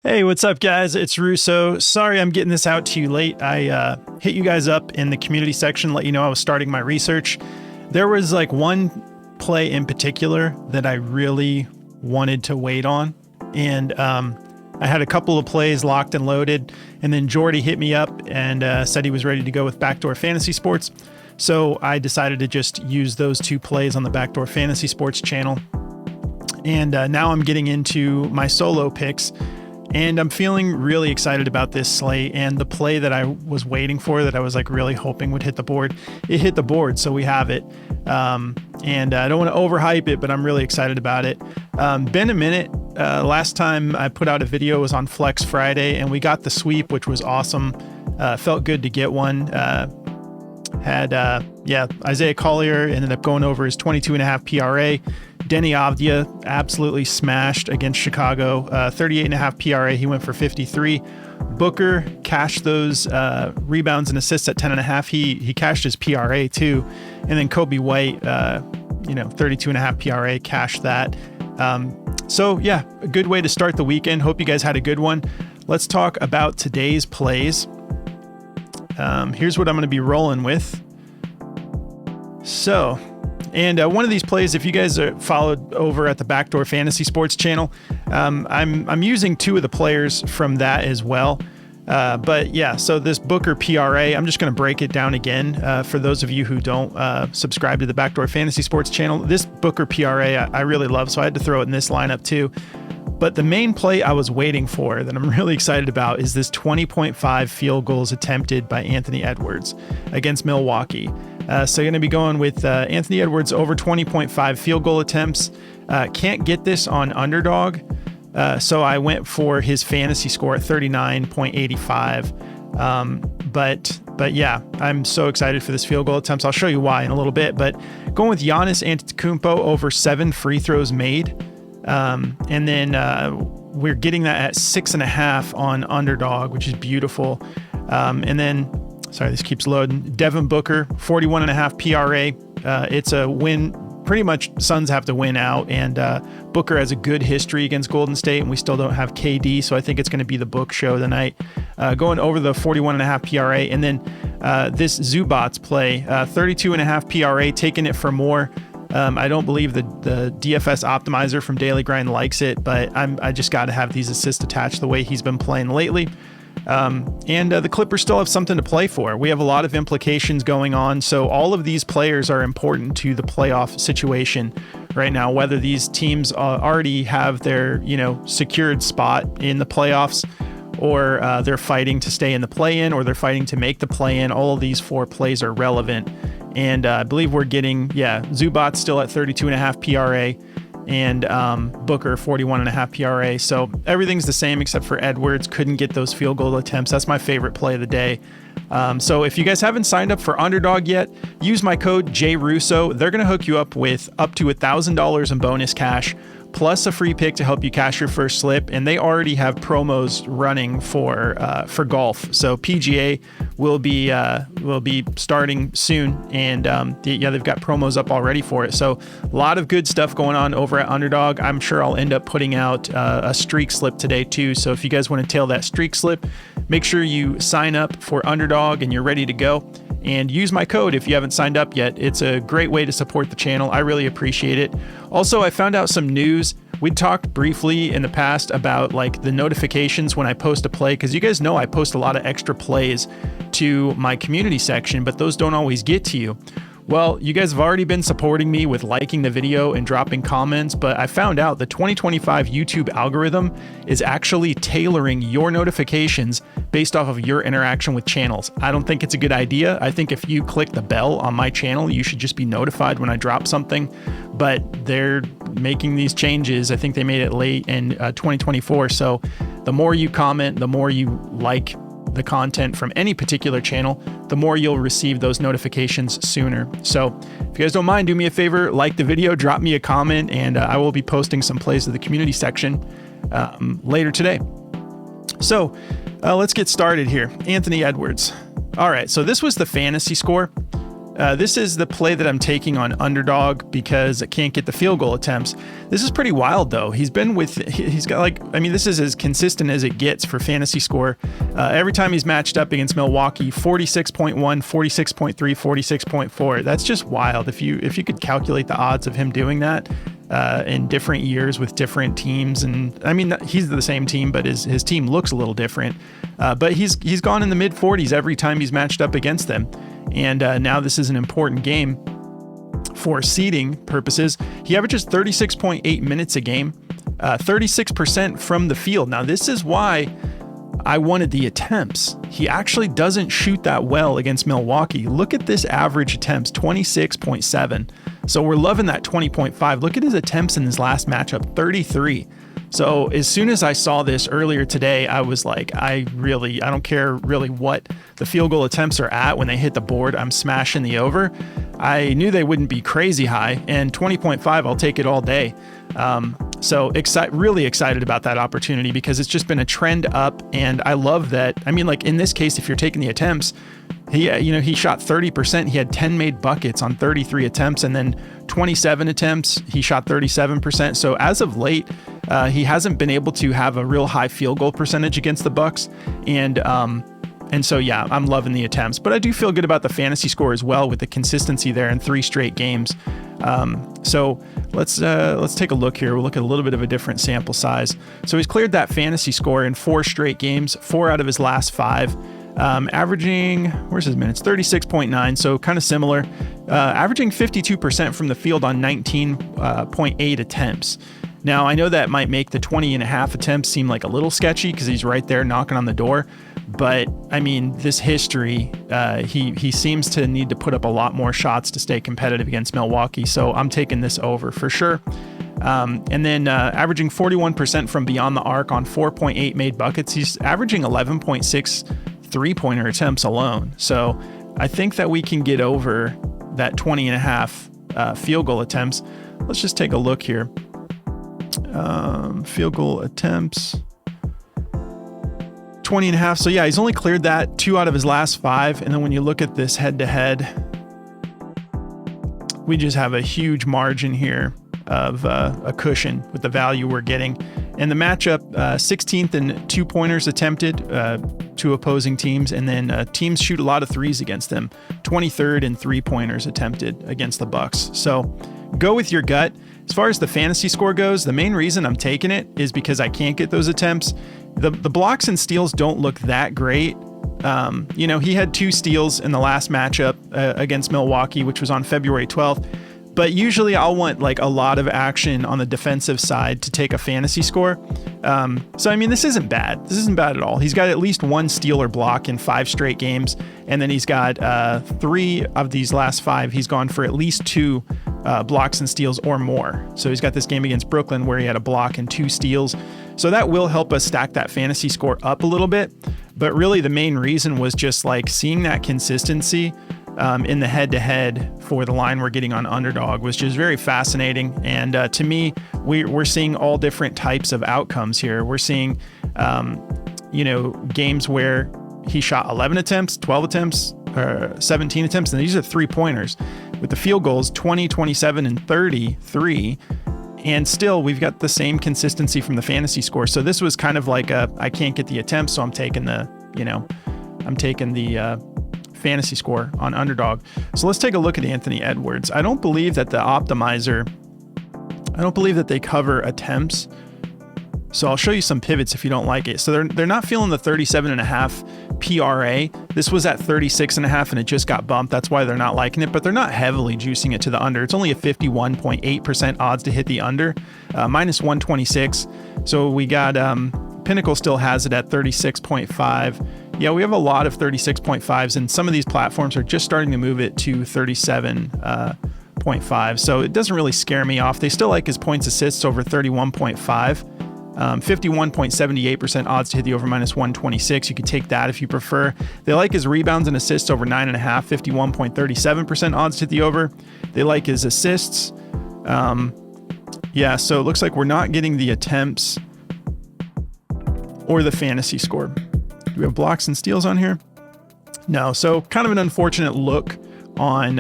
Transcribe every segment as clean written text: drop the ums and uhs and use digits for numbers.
Hey, what's up, guys? It's JRUSSO. Sorry I'm getting this out to you late. I hit you guys up in the community section, let you know I was starting my research. There was like one play in particular that I really wanted to wait on. And I had a couple of plays locked and loaded. And then Jordy hit me up and said he was ready to go with Backdoor Fantasy Sports. So I decided to just use those two plays on the Backdoor Fantasy Sports channel. And now I'm getting into my solo picks. And I'm feeling really excited about this slate and the play that I was waiting for, that I was like really hoping would hit the board. It hit the board, so we have it. And I don't want to overhype it, but I'm really excited about it. Been a minute. Last time I put out a video was on Flex Friday, and we got the sweep, which was awesome. Felt good to get one. Isaiah Collier ended up going over his 22.5 PRA. Denny Avdia absolutely smashed against Chicago. 38.5 PRA. He went for 53. Booker cashed those rebounds and assists at 10.5. He cashed his PRA too. And then Kobe White, 32.5 PRA, cashed that. So yeah, a good way to start the weekend. Hope you guys had a good one. Let's talk about today's plays. Here's what I'm going to be rolling with. So, and one of these plays, if you guys are followed over at the Backdoor Fantasy Sports channel, I'm using two of the players from that as well. But yeah, so this Booker PRA, I'm just going to break it down again for those of you who don't subscribe to the Backdoor Fantasy Sports channel. This Booker PRA I really love, so I had to throw it in this lineup too. But the main play I was waiting for that I'm really excited about is this 20.5 field goals attempted by Anthony Edwards against Milwaukee. So you're going to be going with Anthony Edwards over 20.5 field goal attempts. Can't get this on Underdog. So I went for his fantasy score at 39.85. But yeah, I'm so excited for this field goal attempts. I'll show you why in a little bit. But going with Giannis Antetokounmpo over 7 free throws made. And then we're getting that at 6.5 on Underdog, which is beautiful. And then, sorry, this keeps loading. Devin Booker, 41.5 PRA. It's a win. Pretty much Suns have to win out, and Booker has a good history against Golden State, and we still don't have KD, so I think it's going to be the Book show tonight. Going over the 41.5 PRA, and then this Zubac play, 32.5 PRA, taking it for more. I don't believe the DFS optimizer from Daily Grind likes it, but I just got to have these assists attached the way he's been playing lately. And the Clippers still have something to play for. We have a lot of implications going on, so all of these players are important to the playoff situation right now, whether these teams already have their, secured spot in the playoffs, or they're fighting to stay in the play-in, or they're fighting to make the play-in. All of these four plays are relevant. And I believe we're getting, Zubac still at 32.5 PRA and Booker 41.5 PRA. So everything's the same except for Edwards. Couldn't get those field goal attempts. That's my favorite play of the day. So if you guys haven't signed up for Underdog yet, use my code JRUSSO. They're going to hook you up with up to $1,000 in bonus cash, plus a free pick to help you cash your first slip. And they already have promos running for golf. So PGA will be starting soon, and they've got promos up already for it. So a lot of good stuff going on over at Underdog. I'm sure I'll end up putting out a streak slip today too. So if you guys want to tail that streak slip, make sure you sign up for Underdog and you're ready to go. And use my code if you haven't signed up yet. It's a great way to support the channel. I really appreciate it. Also, I found out some news. We talked briefly in the past about like the notifications when I post a play, because you guys know I post a lot of extra plays to my community section, but those don't always get to you. Well, you guys have already been supporting me with liking the video and dropping comments, but I found out the 2025 YouTube algorithm is actually tailoring your notifications based off of your interaction with channels. I don't think it's a good idea. I think if you click the bell on my channel, you should just be notified when I drop something, but they're making these changes. I think they made it late in 2024. So the more you comment, the more you like the content from any particular channel, the more you'll receive those notifications sooner. So if you guys don't mind, do me a favor, like the video, drop me a comment, and I will be posting some plays to the community section later today. So let's get started here. Anthony Edwards. All right, so this was the fantasy score. This is the play that I'm taking on Underdog because I can't get the field goal attempts. This is pretty wild though. He's got like, I mean, this is as consistent as it gets for fantasy score. Every time he's matched up against Milwaukee, 46.1, 46.3, 46.4. That's just wild. If you could calculate the odds of him doing that in different years with different teams, and I mean, he's the same team, but his team looks a little different. But he's gone in the mid 40s every time he's matched up against them. And now this is an important game for seeding purposes. He averages 36.8 minutes a game, 36% from the field. Now, this is why I wanted the attempts. He actually doesn't shoot that well against Milwaukee. Look at this average attempts, 26.7. So we're loving that 20.5. Look at his attempts in his last matchup, 33. So as soon as I saw this earlier today, I was like, I don't care really what the field goal attempts are at when they hit the board. I'm smashing the over. I knew they wouldn't be crazy high, and 20.5, I'll take it all day. So really excited about that opportunity because it's just been a trend up, and I love that. I mean, like in this case, if you're taking the attempts, he shot 30%. He had 10 made buckets on 33 attempts, and then 27 attempts, he shot 37%. So as of late, he hasn't been able to have a real high field goal percentage against the Bucks, and so yeah, I'm loving the attempts. But I do feel good about the fantasy score as well with the consistency there in 3 straight games. So let's take a look here. We'll look at a little bit of a different sample size. So he's cleared that fantasy score in 4 straight games, 4 out of his last 5. Averaging, where's his minutes? 36.9, so kind of similar. Averaging 52% from the field on 19.8 attempts. Now, I know that might make the 20.5 attempts seem like a little sketchy because he's right there knocking on the door. But, I mean, this history, he seems to need to put up a lot more shots to stay competitive against Milwaukee. So I'm taking this over for sure. And then averaging 41% from beyond the arc on 4.8 made buckets. He's averaging 11.6 three-pointer attempts alone. So I think that we can get over that 20.5 field goal attempts. Let's just take a look here. Field goal attempts, 20.5. So yeah, he's only cleared that 2 out of his last 5. And then when you look at this head-to-head, we just have a huge margin here of a cushion with the value we're getting. And the matchup, 16th in 2-pointers attempted to opposing teams, and then teams shoot a lot of threes against them. 23rd in 3-pointers attempted against the Bucks. So go with your gut. As far as the fantasy score goes, the main reason I'm taking it is because I can't get those attempts. The blocks and steals don't look that great. He had 2 steals in the last matchup against Milwaukee, which was on February 12th. But usually I'll want like a lot of action on the defensive side to take a fantasy score. So, I mean, this isn't bad. This isn't bad at all. He's got at least 1 steal or block in 5 straight games. And then he's got 3 of these last 5. He's gone for at least 2 blocks and steals or more. So he's got this game against Brooklyn where he had a block and 2 steals. So that will help us stack that fantasy score up a little bit. But really the main reason was just like seeing that consistency in the head-to-head for the line we're getting on Underdog was just very fascinating. And to me, we're seeing all different types of outcomes here. We're seeing, games where he shot 11 attempts, 12 attempts, 17 attempts, and these are 3-pointers. With the field goals, 20, 27, and 33. And still, we've got the same consistency from the fantasy score. So this was kind of like I can't get the attempts, so I'm taking the fantasy score on Underdog. So let's take a look at Anthony Edwards. I don't believe that the optimizer, they cover attempts. So I'll show you some pivots if you don't like it. So they're not feeling the 37.5 PRA. This was at 36.5 and it just got bumped. That's why they're not liking it, but they're not heavily juicing it to the under. It's only a 51.8% odds to hit the under, minus 126. So we got Pinnacle still has it at 36.5. Yeah, we have a lot of 36.5s, and some of these platforms are just starting to move it to 37.5. So it doesn't really scare me off. They still like his points assists over 31.5. 51.78% odds to hit the over minus 126. You could take that if you prefer. They like his rebounds and assists over 9.5. 51.37% odds to hit the over. They like his assists. So it looks like we're not getting the attempts or the fantasy score. Do we have blocks and steals on here? No, so kind of an unfortunate look on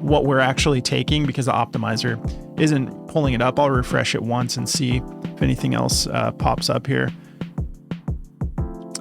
what we're actually taking because the optimizer isn't pulling it up. I'll refresh it once and see if anything else pops up here.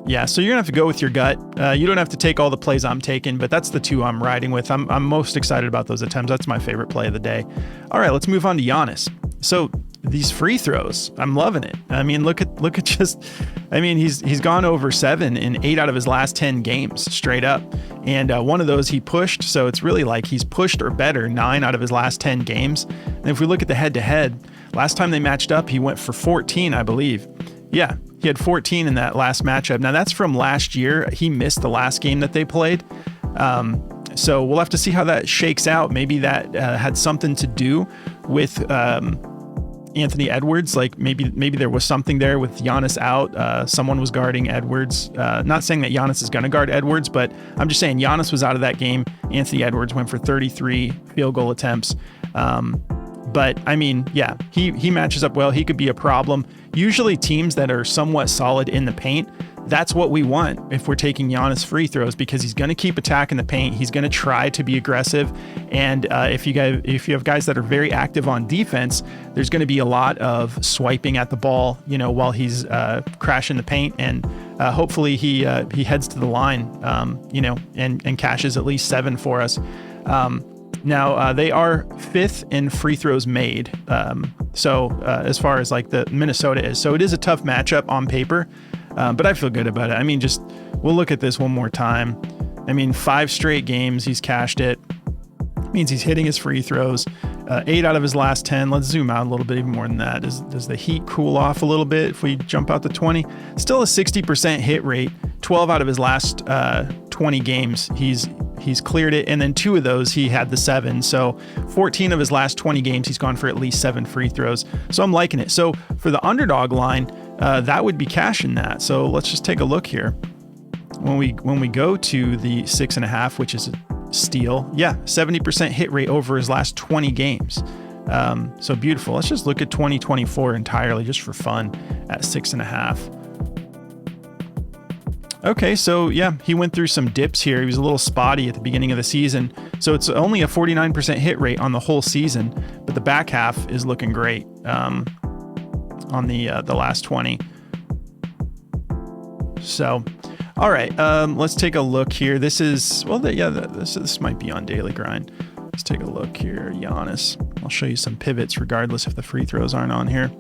Yeah, so you're gonna have to go with your gut. You don't have to take all the plays I'm taking, but that's the two I'm riding with. I'm most excited about those attempts. That's my favorite play of the day. All right, let's move on to Giannis. So these free throws, I'm loving it. I mean, look at just, I mean, he's gone over 7 in 8 out of his last 10 games straight up. And one of those he pushed. So it's really like he's pushed or better 9 out of his last 10 games. And if we look at the head-to-head, last time they matched up, he went for 14, I believe. Yeah, he had 14 in that last matchup. Now that's from last year. He missed the last game that they played. So we'll have to see how that shakes out. Maybe that had something to do with Anthony Edwards. Like maybe there was something there with Giannis out. Someone was guarding Edwards. Not saying that Giannis is going to guard Edwards, but I'm just saying Giannis was out of that game. Anthony Edwards went for 33 field goal attempts. But I mean, yeah, he matches up well. He could be a problem. Usually teams that are somewhat solid in the paint, that's what we want if we're taking Giannis free throws, because he's going to keep attacking the paint. He's going to try to be aggressive. And if you have guys that are very active on defense, there's going to be a lot of swiping at the ball, while he's crashing the paint. And hopefully he heads to the line, and cashes at least 7 for us. Now they are 5th in free throws made. So as far as like the Minnesota is, so it is a tough matchup on paper. But I feel good about it. I mean, we'll look at this one more time. I mean, 5 straight games he's cashed it. Means he's hitting his free throws. 8 out of his last 10. Let's zoom out a little bit, even more than that. Does the heat cool off a little bit if we jump out to 20? Still a 60% hit rate. 12 out of his last 20 games, he's cleared it, and then 2 of those he had the 7. So 14 of his last 20 games, he's gone for at least 7 free throws. So I'm liking it. So for the underdog line, that would be cashing that. So let's just take a look here. When we go to the 6.5, which is a steal, yeah, 70% hit rate over his last 20 games. So beautiful. Let's just look at 2024 entirely, just for fun, at 6.5. Okay, so yeah, he went through some dips here. He was a little spotty at the beginning of the season. So it's only a 49% hit rate on the whole season, but the back half is looking great on the last 20. So, all right, let's take a look here. This is, this might be on Daily Grind. Let's take a look here. Giannis. I'll show you some pivots regardless if the free throws aren't on here.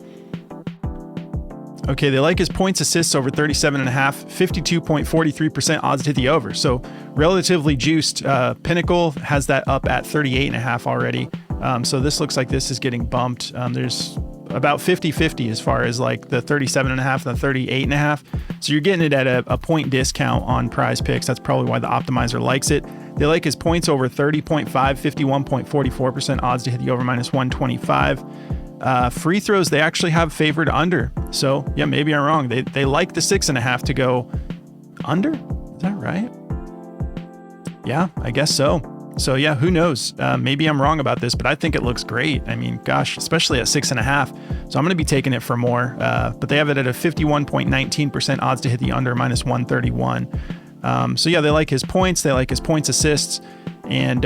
Okay, they like his points assists over 37.5, 52.43% odds to hit the over. So relatively juiced. Pinnacle has that up at 38.5 already. So this looks like this is getting bumped. There's about 50-50 as far as like the 37.5 and the 38.5. So you're getting it at a point discount on Prizepicks. That's probably why the optimizer likes it. They like his points over 30.5, 51.44% odds to hit the over minus 125. Free throws, they actually have favored under. So yeah, maybe I'm wrong. They like the 6.5 to go under. Is that right? Yeah, I guess so. So yeah, who knows? Maybe I'm wrong about this, but I think it looks great. I mean, gosh, especially at 6.5. So I'm going to be taking it for more. But they have it at a 51.19% odds to hit the under minus 131. So yeah, they like his points. They like his points assists. And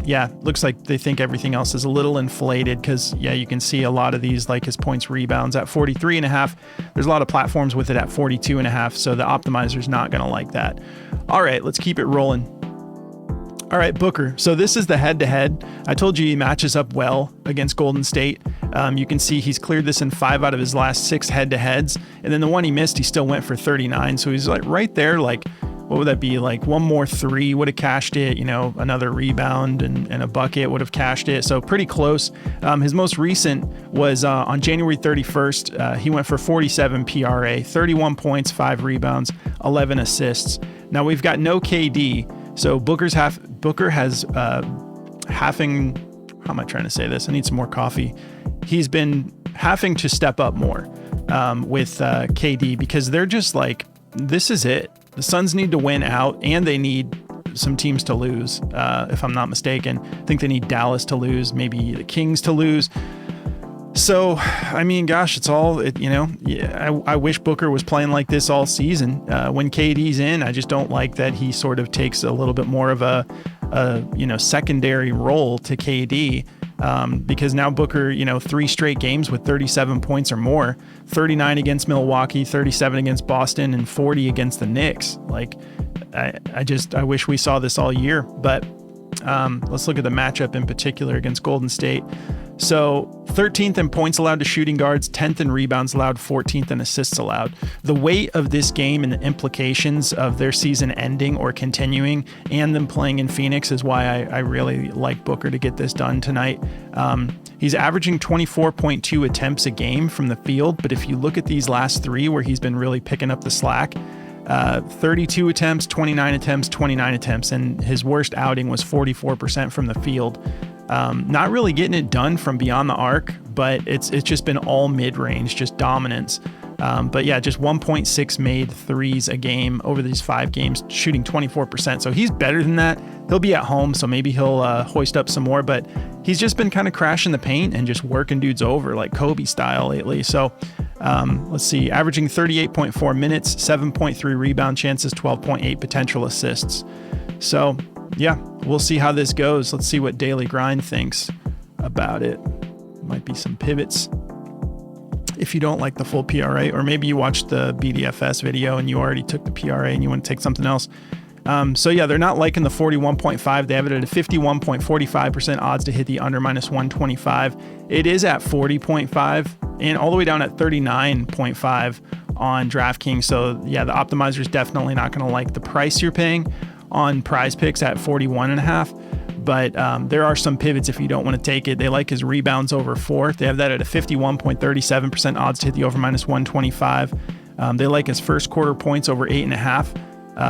yeah, looks like they think everything else is a little inflated because, yeah, you can see a lot of these, like his points rebounds at 43.5. There's a lot of platforms with it at 42.5. So the optimizer's not going to like that. All right, let's keep it rolling. All right, Booker. So this is the head-to-head. I told you he matches up well against Golden State. You can see he's cleared this in 5 out of his last 6 head-to-heads. And then the one he missed, he still went for 39. So he's like right there, like, what would that be? Like one more 3 would have cashed it, another rebound and a bucket would have cashed it. So pretty close. His most recent was on January 31st. He went for 47 PRA, 31 points, 5 rebounds, 11 assists. Now we've got no KD. So Booker has having, how am I trying to say this? I need some more coffee. He's been having to step up more with KD because they're just like, this is it. The Suns need to win out and they need some teams to lose, if I'm not mistaken. I think they need Dallas to lose, maybe the Kings to lose. So, I mean, gosh, I wish Booker was playing like this all season. When KD's in, I just don't like that he sort of takes a little bit more of a secondary role to KD. Because now Booker, 3 straight games with 37 points or more, 39 against Milwaukee, 37 against Boston, and 40 against the Knicks. Like, I wish we saw this all year. But let's look at the matchup in particular against Golden State. So 13th in points allowed to shooting guards, 10th in rebounds allowed, 14th in assists allowed. The weight of this game and the implications of their season ending or continuing and them playing in Phoenix is why I really like Booker to get this done tonight. He's averaging 24.2 attempts a game from the field, but if you look at these last 3 where he's been really picking up the slack, 32 attempts, 29 attempts, 29 attempts, and his worst outing was 44% from the field. Not really getting it done from beyond the arc, but it's just been all mid-range, just dominance. But yeah, just 1.6 made threes a game over these 5 games, shooting 24%. So he's better than that. He'll be at home, so maybe he'll hoist up some more, but he's just been kind of crashing the paint and just working dudes over like Kobe style lately. So let's see, averaging 38.4 minutes, 7.3 rebound chances, 12.8 potential assists. So yeah, we'll see how this goes. Let's see what Daily Grind thinks about it. Might be some pivots if you don't like the full PRA, or maybe you watched the BDFS video and you already took the PRA and you want to take something else. So yeah, they're not liking the 41.5. They have it at a 51.45% odds to hit the under -125. It is at 40.5 and all the way down at 39.5 on DraftKings. So yeah, the optimizer is definitely not going to like the price you're paying on Prizepicks at 41.5. But there are some pivots if you don't want to take it. They like his rebounds over 4. They have that at a 51.37% odds to hit the over -125. They like his first quarter points over 8.5,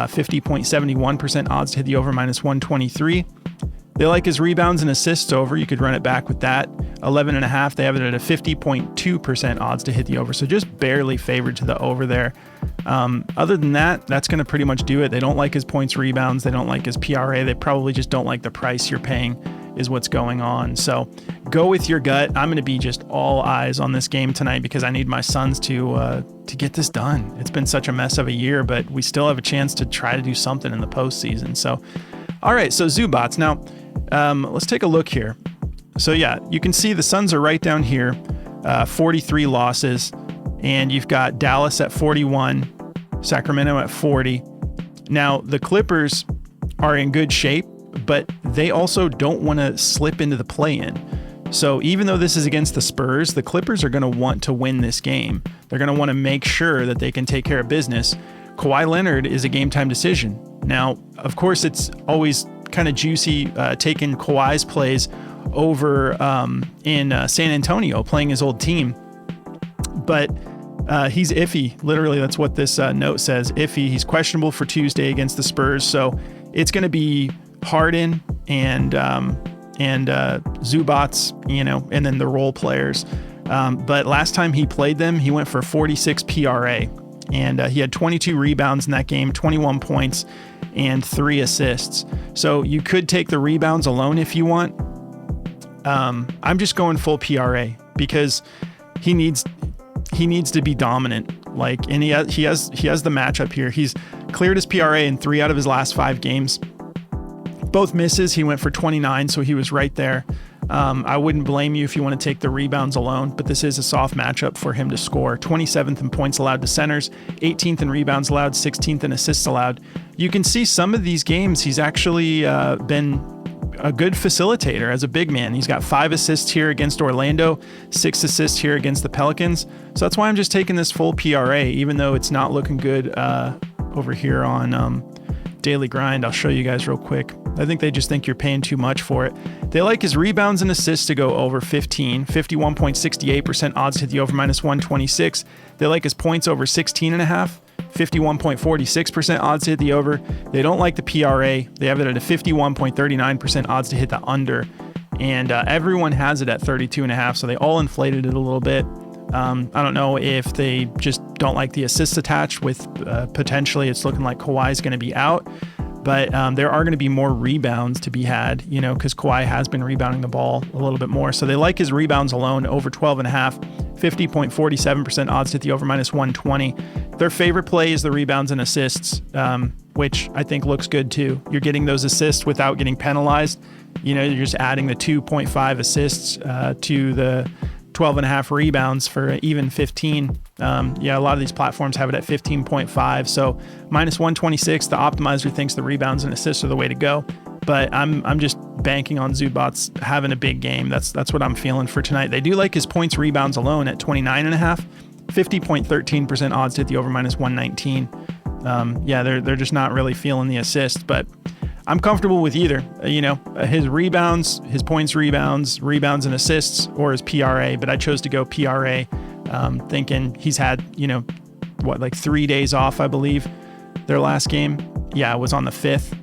50.71% odds to hit the over -123. They like his rebounds and assists over. You could run it back with that. 11.5. They have it at a 50.2% odds to hit the over. So just barely favored to the over there. Other than that, that's going to pretty much do it. They don't like his points, rebounds. They don't like his PRA. They probably just don't like the price you're paying is what's going on. So go with your gut. I'm going to be just all eyes on this game tonight because I need my Suns to get this done. It's been such a mess of a year, but we still have a chance to try to do something in the postseason. So, all right. So Zubac. Now, let's take a look here. So yeah, you can see the Suns are right down here, 43 losses, and you've got Dallas at 41, Sacramento at 40. Now the Clippers are in good shape, but they also don't want to slip into the play-in. So even though this is against the Spurs, the Clippers are going to want to win this game. They're going to want to make sure that they can take care of business. Kawhi Leonard is a game-time decision. Now, of course, it's always kind of juicy taking Kawhi's plays over in San Antonio, playing his old team. But he's iffy. Literally, that's what this note says. Iffy. He's questionable for Tuesday against the Spurs. So it's going to be Harden and Zubac, and then the role players. But last time he played them, he went for 46 PRA. And he had 22 rebounds in that game, 21 points, and 3 assists. So you could take the rebounds alone if you want. I'm just going full PRA because he needs to be dominant. And he has the matchup here. He's cleared his PRA in 3 out of his last 5 games. Both misses, he went for 29, so he was right there. I wouldn't blame you if you want to take the rebounds alone, but this is a soft matchup for him to score. 27th in points allowed to centers, 18th in rebounds allowed, 16th in assists allowed. You can see some of these games he's actually been a good facilitator as a big man. He's got 5 assists here against Orlando, 6 assists here against the Pelicans. So that's why I'm just taking this full PRA, even though it's not looking good over here on Daily Grind. I'll show you guys real quick. I think they just think you're paying too much for it. They like his rebounds and assists to go over 15, 51.68% odds to hit the over -126. They like his points over 16.5, 51.46% odds to hit the over. They don't like the PRA. They have it at a 51.39% odds to hit the under. And everyone has it at 32.5, so they all inflated it a little bit. I don't know if they just don't like the assists attached with potentially it's looking like Kawhi's going to be out. But there are going to be more rebounds to be had, because Kawhi has been rebounding the ball a little bit more. So they like his rebounds alone over 12.5, 50.47% odds to hit the over -120. Their favorite play is the rebounds and assists. which I think looks good too. You're getting those assists without getting penalized. You're just adding the 2.5 assists to the 12.5 rebounds for even 15. A lot of these platforms have it at 15.5. So minus 126, the optimizer thinks the rebounds and assists are the way to go. But I'm just banking on Zubac having a big game. That's what I'm feeling for tonight. They do like his points rebounds alone at 29.5, 50.13% odds to hit the over minus 119. They're just not really feeling the assist, but I'm comfortable with either. His rebounds, his points rebounds and assists, or his PRA. But I chose to go PRA, thinking he's had 3 days off, I believe. Their last game, it was on the 5th.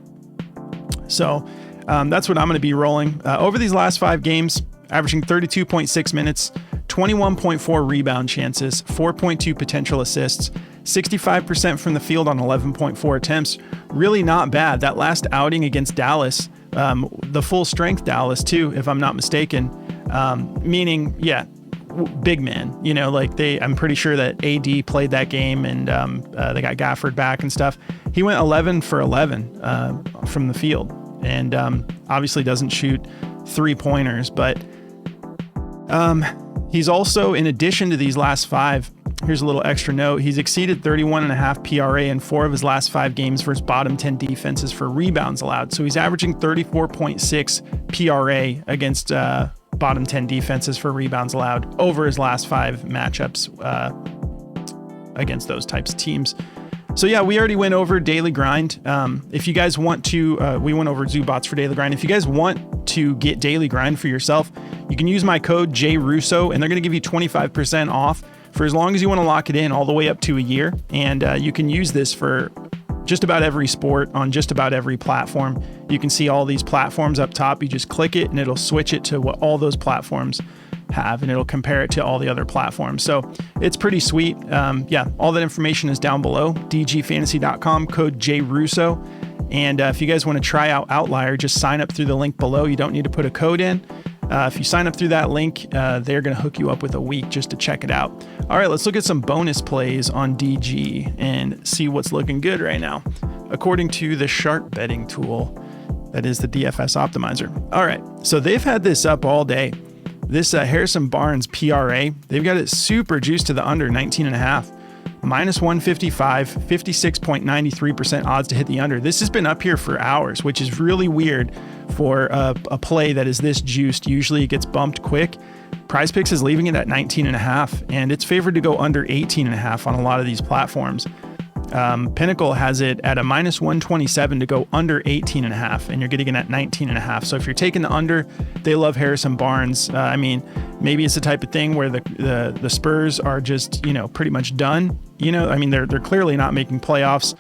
So that's what I'm going to be rolling. Over these last 5 games, averaging 32.6 minutes, 21.4 rebound chances, 4.2 potential assists, 65% from the field on 11.4 attempts. Really not bad. That last outing against Dallas, the full strength Dallas too, if I'm not mistaken, meaning, big man, I'm pretty sure that AD played that game and they got Gafford back and stuff. He went 11 for 11 from the field and obviously doesn't shoot 3-pointers, but he's also, in addition to these last 5, here's a little extra note. He's exceeded 31.5 PRA in 4 of his last 5 games versus bottom 10 defenses for rebounds allowed. So he's averaging 34.6 PRA against bottom 10 defenses for rebounds allowed over his last 5 matchups against those types of teams. So we already went over daily grind. If you guys want to, we went over Zubac for daily grind. If you guys want to get daily grind for yourself, you can use my code JRUSSO and they're going to give you 25% off for as long as you want to lock it in all the way up to a year. And you can use this for just about every sport on just about every platform. You can see all these platforms up top. You just click it and it'll switch it to what all those platforms have, and it'll compare it to all the other platforms. So it's pretty sweet. All that information is down below, dgfantasy.com, code JRUSSO. And if you guys want to try out Outlier, just sign up through the link below. You don't need to put a code in. If you sign up through that link, they're going to hook you up with a week just to check it out. All right, let's look at some bonus plays on DG and see what's looking good right now, according to the sharp betting tool that is the DFS optimizer. All right, so they've had this up all day. This Harrison Barnes PRA, they've got it super juiced to the under 19.5. Minus 155, 56.93% odds to hit the under. This has been up here for hours, which is really weird for a play that is this juiced. Usually it gets bumped quick. Prizepicks is leaving it at 19.5, and it's favored to go under 18.5 on a lot of these platforms. Pinnacle has it at a minus 127 to go under 18.5, and you're getting it at 19.5. So if you're taking the under, they love Harrison Barnes. Maybe it's the type of thing where the Spurs are just, pretty much done. They're clearly not making playoffs.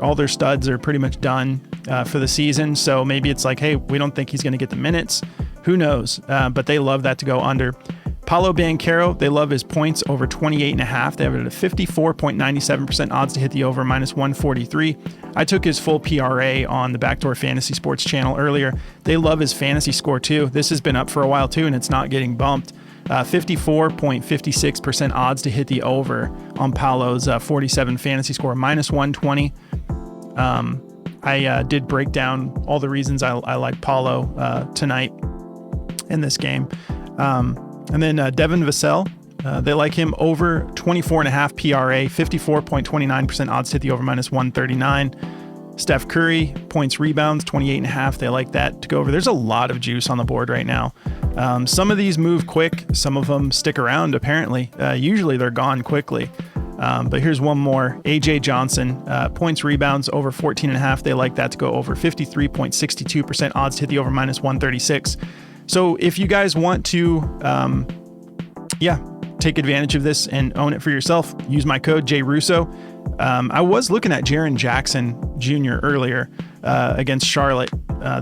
All their studs are pretty much done for the season. So maybe it's like, hey, we don't think he's going to get the minutes. Who knows? But they love that to go under. Paolo Banchero, they love his points over 28.5. They have it at a 54.97% odds to hit the over, minus 143. I took his full PRA on the Backdoor Fantasy Sports channel earlier. They love his fantasy score too. This has been up for a while too, and it's not getting bumped. 54.56% odds to hit the over on Paolo's 47 fantasy score, minus 120. I did break down all the reasons I like Paolo tonight in this game. And then Devin Vassell, they like him over 24.5 PRA, 54.29% odds to hit the over, minus 139. Steph Curry, points rebounds, 28.5. They like that to go over. There's a lot of juice on the board right now. Some of these move quick. Some of them stick around, apparently. Usually they're gone quickly. But here's one more. AJ Johnson, points rebounds over 14.5. They like that to go over, 53.62% odds to hit the over, minus 136. So if you guys want to, take advantage of this and own it for yourself, use my code JRUSSO. I was looking at Jaren Jackson Jr. earlier against Charlotte.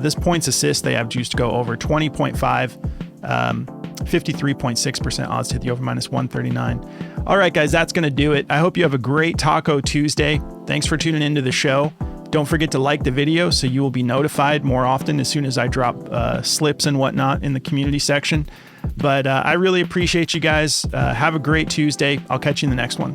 This points assist, they have juice to go over 20.5, 53.6% odds to hit the over, minus 139. All right, guys, that's going to do it. I hope you have a great Taco Tuesday. Thanks for tuning into the show. Don't forget to like the video so you will be notified more often as soon as I drop slips and whatnot in the community section. But I really appreciate you guys. Have a great Tuesday. I'll catch you in the next one.